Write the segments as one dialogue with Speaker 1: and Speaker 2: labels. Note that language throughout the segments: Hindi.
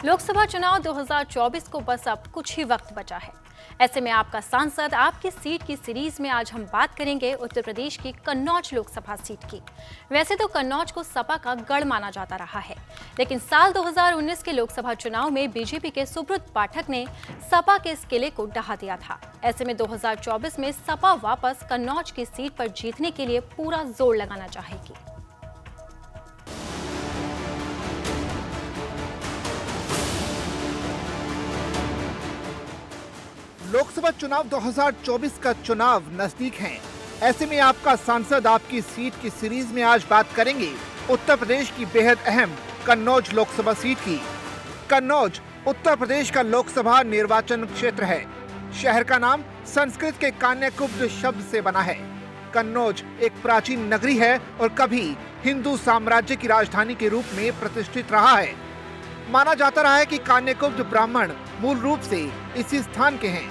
Speaker 1: लोकसभा चुनाव 2024 को बस अब कुछ ही वक्त बचा है। ऐसे में आपका सांसद आपकी सीट की सीरीज में आज हम बात करेंगे उत्तर प्रदेश की कन्नौज लोकसभा सीट की। वैसे तो कन्नौज को सपा का गढ़ माना जाता रहा है, लेकिन साल 2019 के लोकसभा चुनाव में बीजेपी के सुब्रत पाठक ने सपा के इस किले को ढहा दिया था। ऐसे में 2024 में सपा वापस कन्नौज की सीट पर जीतने के लिए पूरा जोर लगाना चाहेगी।
Speaker 2: लोकसभा चुनाव 2024 का चुनाव नजदीक है। ऐसे में आपका सांसद आपकी सीट की सीरीज में आज बात करेंगे उत्तर प्रदेश की बेहद अहम कन्नौज लोकसभा सीट की। कन्नौज उत्तर प्रदेश का लोकसभा निर्वाचन क्षेत्र है। शहर का नाम संस्कृत के कान्यकुब्ज शब्द से बना है। कन्नौज एक प्राचीन नगरी है और कभी हिंदू साम्राज्य की राजधानी के रूप में प्रतिष्ठित रहा है। माना जाता रहा है कि कान्यकुब्ज ब्राह्मण मूल रूप से इसी स्थान के हैं।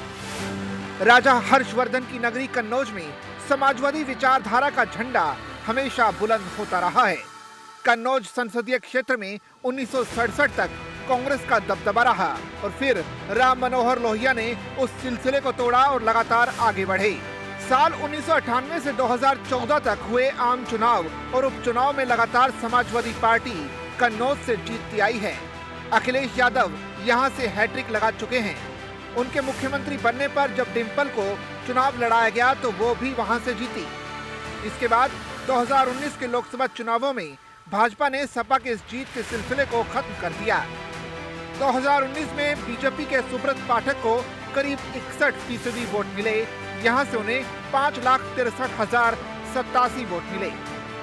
Speaker 2: राजा हर्षवर्धन की नगरी कन्नौज में समाजवादी विचारधारा का झंडा हमेशा बुलंद होता रहा है। कन्नौज संसदीय क्षेत्र में 1967 तक कांग्रेस का दबदबा रहा और फिर राम मनोहर लोहिया ने उस सिलसिले को तोड़ा और लगातार आगे बढ़े। साल 1998 से 2014 तक हुए आम चुनाव और उपचुनाव में लगातार समाजवादी पार्टी कन्नौज से जीतती आई है। अखिलेश यादव यहां से हैट्रिक लगा चुके हैं। उनके मुख्यमंत्री बनने पर जब डिम्पल को चुनाव लड़ाया गया तो वो भी वहां से जीती। इसके बाद 2019 के लोकसभा चुनावों में भाजपा ने सपा के इस जीत के सिलसिले को खत्म कर दिया। 2019 में बीजेपी के सुब्रत पाठक को करीब 61% वोट मिले। यहां से उन्हें 5,63,087 वोट मिले,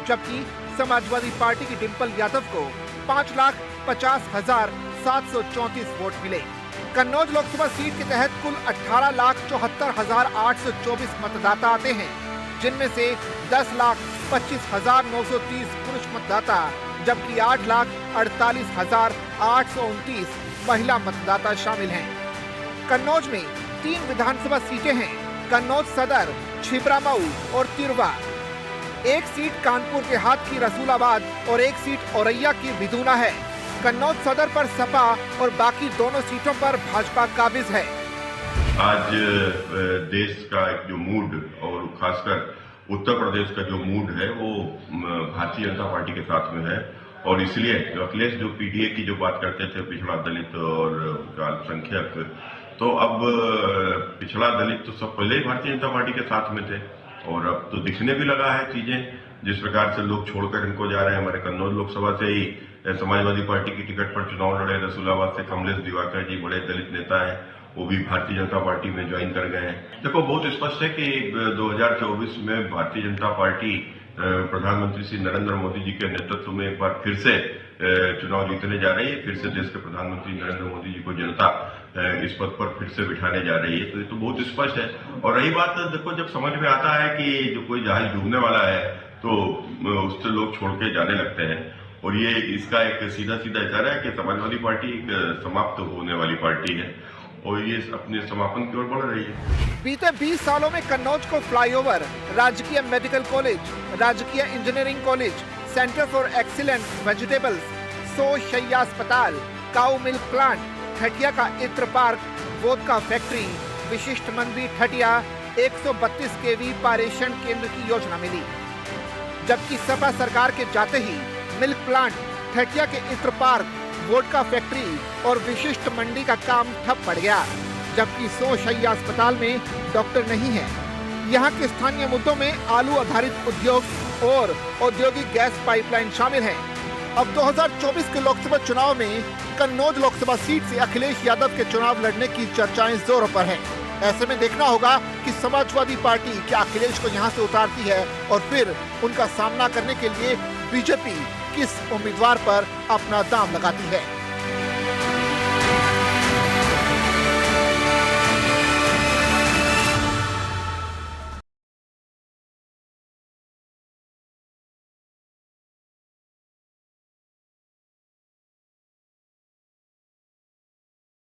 Speaker 2: जबकि समाजवादी पार्टी की डिम्पल यादव को 5,50,734 वोट मिले। कन्नौज लोकसभा सीट के तहत कुल 18,74,824 मतदाता आते हैं, जिनमें से 10,25,930 पुरुष मतदाता जबकि 8,48,829 महिला मतदाता शामिल हैं। कन्नौज में 3 विधानसभा सीटें हैं, कन्नौज सदर, छिबरामऊ और तिरवा। एक सीट कानपुर के हाथ की रसूलाबाद और एक सीट औरैया की विधुना है। कन्नौज सदर पर सपा और बाकी दोनों सीटों पर भाजपा काबिज है।
Speaker 3: आज देश का एक जो मूड और खासकर उत्तर प्रदेश का जो मूड है वो भारतीय जनता पार्टी के साथ में है और इसलिए अखिलेश जो पीडीए की जो बात करते थे, पिछड़ा दलित और अल्पसंख्यक, तो अब पिछड़ा दलित तो सब पहले ही भारतीय जनता पार्टी के साथ में थे और अब तो दिखने भी लगा है चीजें। जिस प्रकार से लोग छोड़कर इनको जा रहे हैं। हमारे कन्नौज लोकसभा से ही समाजवादी पार्टी की टिकट पर चुनाव लड़े रसूलाबाद से कमलेश दिवाकर जी, बड़े दलित नेता हैं, वो भी भारतीय जनता पार्टी में ज्वाइन कर गए हैं। देखो, बहुत स्पष्ट है कि 2024 में भारतीय जनता पार्टी प्रधानमंत्री श्री नरेंद्र मोदी जी के नेतृत्व में एक बार फिर से चुनाव जीतने जा रही है। फिर से देश के प्रधानमंत्री नरेंद्र मोदी जी को जनता इस पद पर फिर से बिठाने जा रही है, तो ये तो बहुत स्पष्ट है। और रही बात, देखो, जब समझ में आता है कि जो कोई जहाज डूबने वाला है तो उससे लोग छोड़ के जाने लगते हैं और ये इसका एक सीधा इशारा है कि समाजवादी पार्टी एक समाप्त होने वाली पार्टी है और ये अपने समापन की ओर बढ़ रही है।
Speaker 2: बीते 20 सालों में कन्नौज को फ्लाईओवर, राजकीय मेडिकल कॉलेज, राजकीय engineering college, centre for excellent vegetables, 100 शैय्या अस्पताल, काऊ मिल्क प्लांट, ठटिया का इत्र पार्क, वोदका फैक्ट्री, विशिष्ट मंदिर ठटिया, 132 केवी पारेषण केंद्र की योजना मिली। जबकि सपा सरकार के जाते ही मिल्क प्लांट, ठटिया के इत्र पार्क, वोडका फैक्ट्री और विशिष्ट मंडी का काम ठप पड़ गया। जबकि 100 शैय्या अस्पताल में डॉक्टर नहीं है। यहाँ के स्थानीय मुद्दों में आलू आधारित उद्योग और औद्योगिक गैस पाइपलाइन शामिल हैं। अब 2024 के लोकसभा चुनाव में कन्नौज लोकसभा सीट से अखिलेश यादव के चुनाव लड़ने की चर्चाएं जोरों पर हैं। ऐसे में देखना होगा कि समाजवादी पार्टी क्या अखिलेश को यहां से उतारती है और फिर उनका सामना करने के लिए बीजेपी किस उम्मीदवार पर अपना दांव लगाती है।